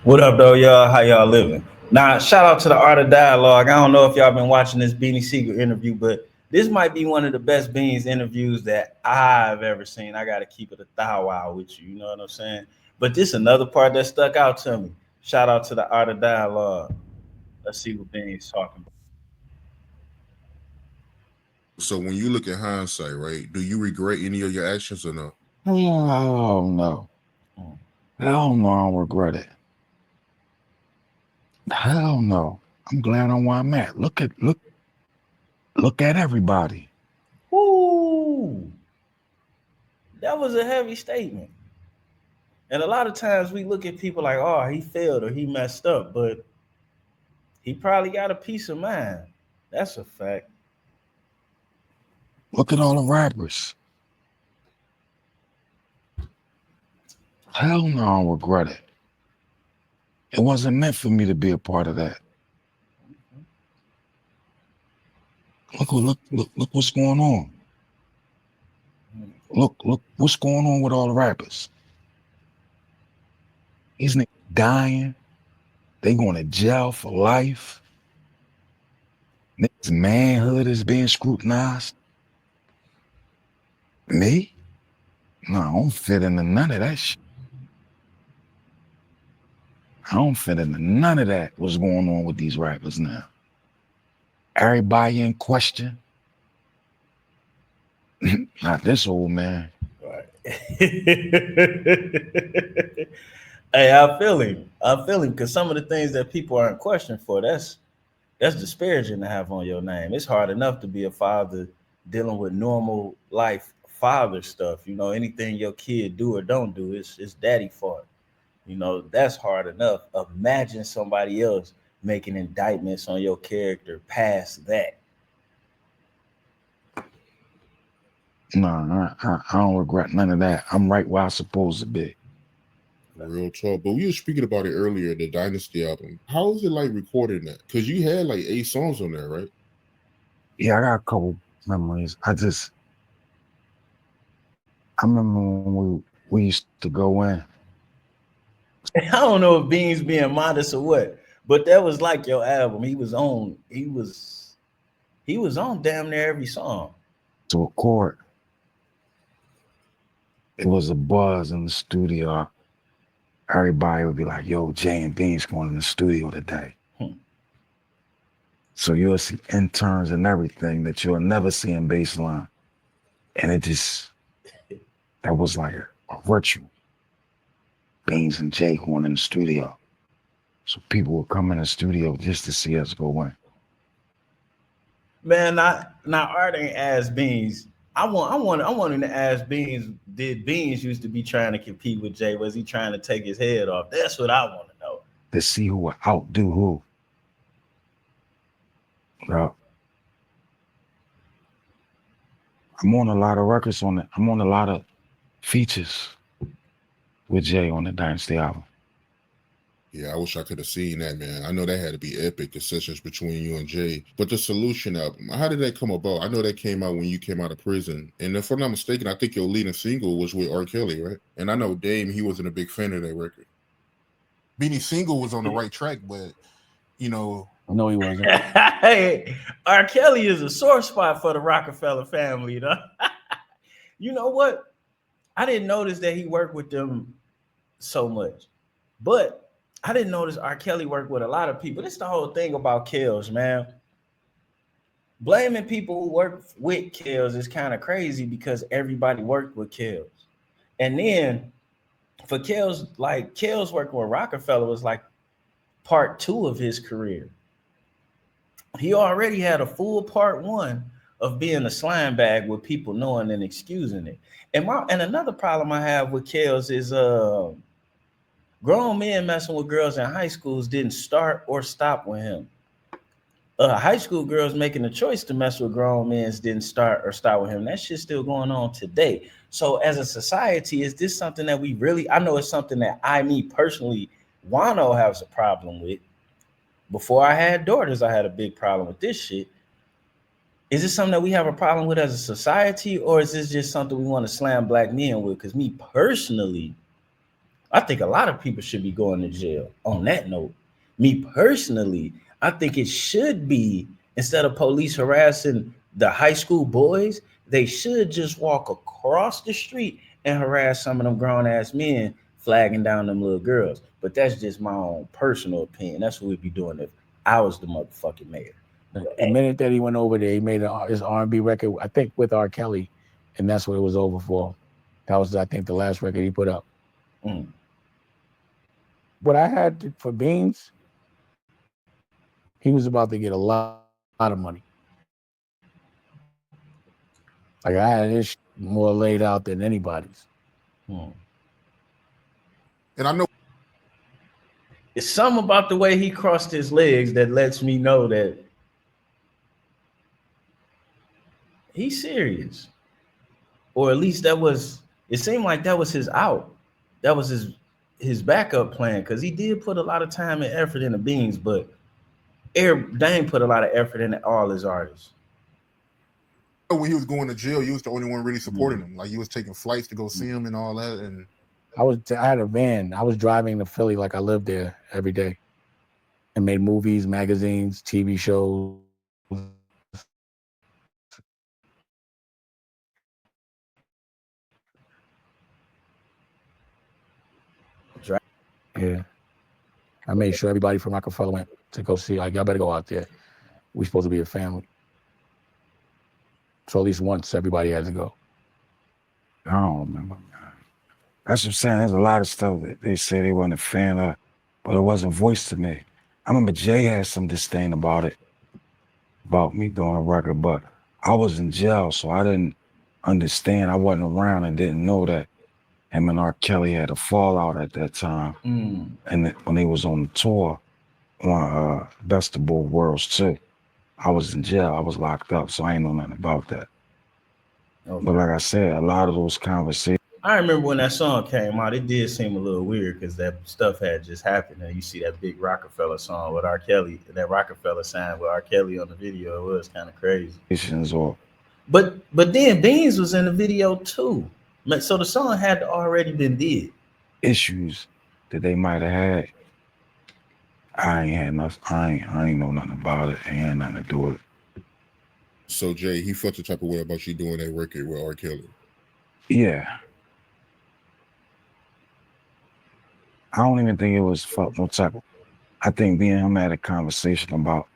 What up, though, y'all? How y'all living? Now, shout out to the Art of Dialogue. I don't know if y'all been watching this Beanie Sigel interview, but this might be one of the best Beans interviews that I've ever seen. I got to keep it a thou wow with you. You know what I'm saying? But this another part that stuck out to me. Shout out to the Art of Dialogue. Let's see what Beans talking about. So when you look at hindsight, right, do you regret any of your actions or no? Oh no. Mm. Hell no, I don't regret it. Hell no. I'm glad on where I'm at. Look at everybody. Woo! That was a heavy statement. And a lot of times we look at people like, oh, he failed or he messed up, but he probably got a peace of mind. That's a fact. Look at all the rappers. Hell no, I don't regret it. It wasn't meant for me to be a part of that. Look what's going on. Look what's going on with all the rappers. These niggas dying. They going to jail for life. Niggas' manhood is being scrutinized. Me? No, I don't fit into none of that shit. I don't fit into none of that. What's going on with these rappers now? Everybody in question. Not this old man. Right. Hey, I feel him. I feel him because some of the things that people are in question for, that's disparaging to have on your name. It's hard enough to be a father dealing with normal life father stuff. You know, anything your kid do or don't do, it's daddy fault. You know, that's hard enough. Imagine somebody else making indictments on your character past that. No, I don't regret none of that. I'm right where I'm supposed to be. Real talk. But we were speaking about it earlier, the Dynasty album. How was it like recording that? Because you had like 8 songs on there, right? Yeah, I got a couple memories. I remember when we used to go in. I don't know if Beans being modest or what, but that was like your album. He was on damn near every song. To record. It was a buzz in the studio. Everybody would be like, yo, Jay and Beans going in the studio today. Hmm. So you'll see interns and everything that you'll never see in baseline. And that was like a ritual. Beans and Jay going in the studio. So people would come in the studio just to see us go in. Man, not Art ain't ask Beans. I wanted to ask Beans. Did Beans used to be trying to compete with Jay? Was he trying to take his head off? That's what I want to know. To see who would outdo who. Yeah. I'm on a lot of records on it. I'm on a lot of features with Jay on the Dynasty album. Yeah, I wish I could have seen that, man. I know that had to be epic, the sessions between you and Jay. But the Solution album, how did that come about? I know that came out when you came out of prison. And if I'm not mistaken, I think your leading single was with R. Kelly, right? And I know Dame, he wasn't a big fan of that record. Beanie Single was on the right track, but, you know, No, he wasn't. Hey, R. Kelly is a sore spot for the Rockefeller family, you know. You know what? I didn't notice that he worked with them so much, but I didn't notice R. Kelly worked with a lot of people. This is the whole thing about Kells, man. Blaming people who work with Kells is kind of crazy because everybody worked with Kells. And then for Kells, like Kells working with Rockefeller was like part two of his career. He already had a full part one of being a slime bag with people knowing and excusing it. And another problem I have with Kells is grown men messing with girls in high schools didn't start or stop with him. High school girls making the choice to mess with grown men didn't start or stop with him. That shit's still going on today. So as a society, is this something that we really, I know it's something that me personally, Juan-o has a problem with. Before I had daughters, I had a big problem with this shit. Is this something that we have a problem with as a society, or is this just something we want to slam black men with? Because me personally, I think a lot of people should be going to jail. On that note, me personally, I think it should be, instead of police harassing the high school boys, they should just walk across the street and harass some of them grown ass men flagging down them little girls. But that's just my own personal opinion. That's what we'd be doing if I was the motherfucking mayor. The minute that he went over there, he made his R&B record, I think, with R. Kelly, and that's what it was over for. That was, I think, the last record he put up. Mm. What I had for Beans, he was about to get a lot of money. Like, I had his more laid out than anybody's. Mm. And I know It's something about the way he crossed his legs that lets me know that he's serious. Or at least it seemed like that was his out. That was his backup plan, because he did put a lot of time and effort into Beans, but Dame put a lot of effort into all his artists. when he was going to jail, you was the only one really supporting him. Like, you was taking flights to go see him and all that. And I had a van. I was driving to Philly like I lived there every day, and made movies, magazines, TV shows. Yeah. I made sure everybody from Rockefeller went to go see. Like, y'all better go out there. We supposed to be a family. So at least once everybody had to go. I don't remember. That's what I'm saying. There's a lot of stuff that they say they wasn't a fan of, but it wasn't voiced to me. I remember Jay had some disdain about it, about me doing a record, but I was in jail, so I didn't understand. I wasn't around and didn't know that him and R. Kelly had a fallout at that time. Mm. And when they was on the tour on Best of Both Worlds too. I was in jail. I was locked up, so I ain't know nothing about that. Okay. But like I said, a lot of those conversations. I remember when that song came out, it did seem a little weird because that stuff had just happened. And you see that big Rockefeller song with R. Kelly, that Rockefeller sign with R. Kelly on the video. It was kind of crazy. Or But then Beans was in the video too. So the song had already been did. issues that they might have had. I ain't had nothing. I ain't know nothing about it. It ain't had nothing to do with it. so, Jay, he felt the type of way about you doing that record with R. Kelly. Yeah. I don't even think it was fuck no type of. I think me and him had a conversation about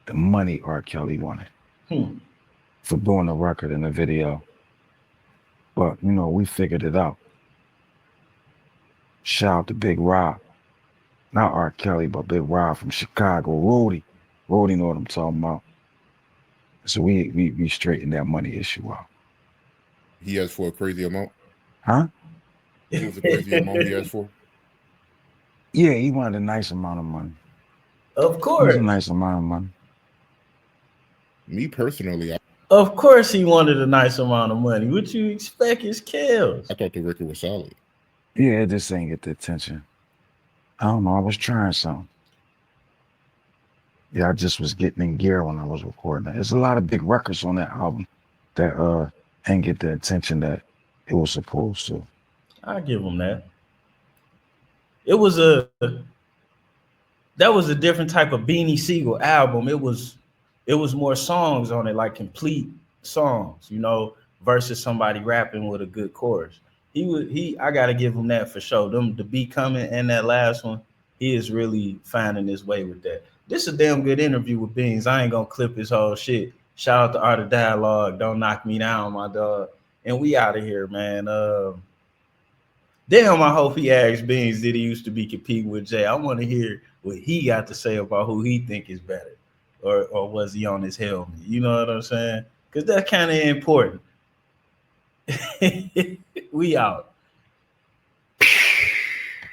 the money R. Kelly wanted for doing the record and the video. But, you know, we figured it out. Shout out to Big Rob. Not R. Kelly, but Big Rob from Chicago. Rudy. Rudy know what I'm talking about. So we straightened that money issue out. He asked for a crazy amount. Huh? What was the crazy amount he asked for? Yeah, he wanted a nice amount of money. Of It was course. a nice amount of money. Me personally, Of course he wanted a nice amount of money. What you expect is kills. I thought the record was solid. Yeah, it just ain't get the attention. I don't know. I was trying something. Yeah, I just was getting in gear when I was recording it. There's a lot of big records on that album that ain't get the attention that it was supposed to. I give him that. That was a different type of Beanie Sigel album. It was more songs on it, like complete songs, you know, versus somebody rapping with a good chorus. I gotta give him that for sure. The Be Coming and that last one, he is really finding his way with that. This is a damn good interview with Beans. I ain't gonna clip his whole shit. Shout out to Art of Dialogue. Don't knock me down, my dog. And we out of here, man. Damn, I hope he asked Beans did he used to be competing with Jay. I want to hear what he got to say about who he think is better, or was he on his helmet? You know what I'm saying? Because that's kind of important. We out.